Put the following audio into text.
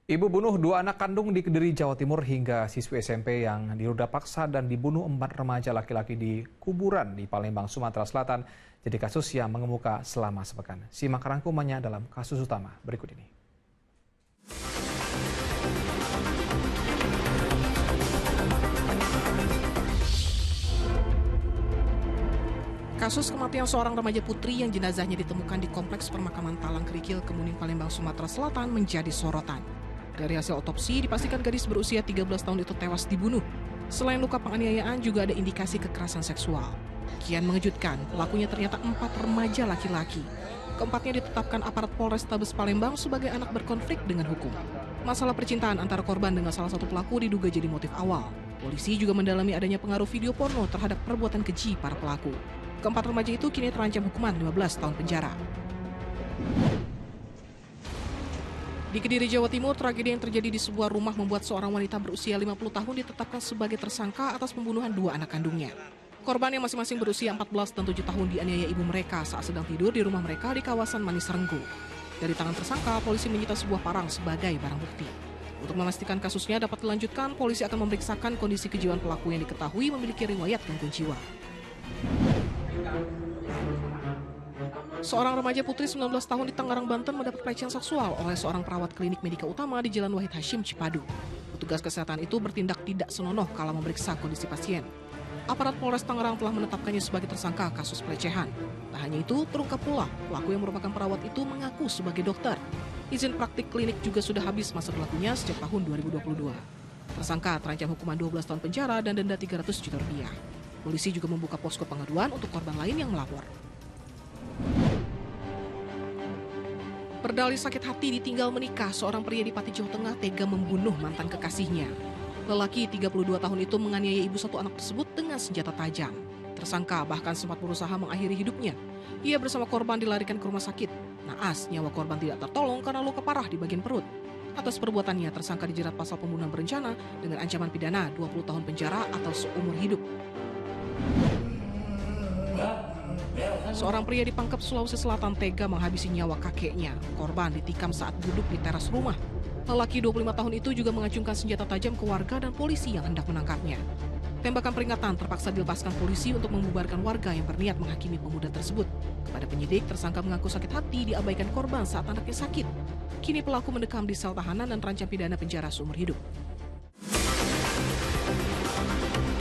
Ibu bunuh dua anak kandung di Kediri, Jawa Timur hingga siswi SMP yang diruda paksa dan dibunuh 4 remaja laki-laki di kuburan di Palembang, Sumatera Selatan jadi kasus yang mengemuka selama sepekan. Simak rangkumannya dalam kasus utama berikut ini. Kasus kematian seorang remaja putri yang jenazahnya ditemukan di Kompleks Pemakaman Talang Kerikil, Kemuning, Palembang, Sumatera Selatan menjadi sorotan. Dari hasil otopsi, dipastikan gadis berusia 13 tahun itu tewas dibunuh. Selain luka penganiayaan, juga ada indikasi kekerasan seksual. Kian mengejutkan, pelakunya ternyata 4 remaja laki-laki. Keempatnya ditetapkan aparat Polrestabes Palembang sebagai anak berkonflik dengan hukum. Masalah percintaan antara korban dengan salah satu pelaku diduga jadi motif awal. Polisi juga mendalami adanya pengaruh video porno terhadap perbuatan keji para pelaku. Keempat remaja itu kini terancam hukuman 15 tahun penjara. Di Kediri, Jawa Timur, tragedi yang terjadi di sebuah rumah membuat seorang wanita berusia 50 tahun ditetapkan sebagai tersangka atas pembunuhan 2 anak kandungnya. Korban yang masing-masing berusia 14 dan 7 tahun dianiaya ibu mereka saat sedang tidur di rumah mereka di kawasan Manis Renggo. Dari tangan tersangka, polisi menyita sebuah parang sebagai barang bukti. Untuk memastikan kasusnya dapat dilanjutkan, polisi akan memeriksakan kondisi kejiwaan pelaku yang diketahui memiliki riwayat gangguan jiwa. Seorang remaja putri 19 tahun di Tangerang, Banten mendapat pelecehan seksual oleh seorang perawat klinik Medika Utama di Jalan Wahid Hashim, Cipadu. Petugas kesehatan itu bertindak tidak senonoh kala memeriksa kondisi pasien. Aparat Polres Tangerang telah menetapkannya sebagai tersangka kasus pelecehan. Tak hanya itu, terungkap pula pelaku yang merupakan perawat itu mengaku sebagai dokter. Izin praktik klinik juga sudah habis masa berlakunya sejak tahun 2022. Tersangka terancam hukuman 12 tahun penjara dan denda 300 juta rupiah. Polisi juga membuka posko pengaduan untuk korban lain yang melapor. Berdalih sakit hati ditinggal menikah, seorang pria di Pati, Jawa Tengah tega membunuh mantan kekasihnya. Lelaki 32 tahun itu menganiaya ibu satu anak tersebut dengan senjata tajam. Tersangka bahkan sempat berusaha mengakhiri hidupnya. Ia bersama korban dilarikan ke rumah sakit. Naas, nyawa korban tidak tertolong karena luka parah di bagian perut. Atas perbuatannya, tersangka dijerat pasal pembunuhan berencana dengan ancaman pidana 20 tahun penjara atau seumur hidup. Seorang pria di Pangkep, Sulawesi Selatan tega menghabisi nyawa kakeknya. Korban ditikam saat duduk di teras rumah. Lelaki 25 tahun itu juga mengacungkan senjata tajam ke warga dan polisi yang hendak menangkapnya. Tembakan peringatan terpaksa dilepaskan polisi untuk membubarkan warga yang berniat menghakimi pemuda tersebut. Kepada penyidik, tersangka mengaku sakit hati diabaikan korban saat anaknya sakit. Kini pelaku mendekam di sel tahanan dan terancam pidana penjara seumur hidup.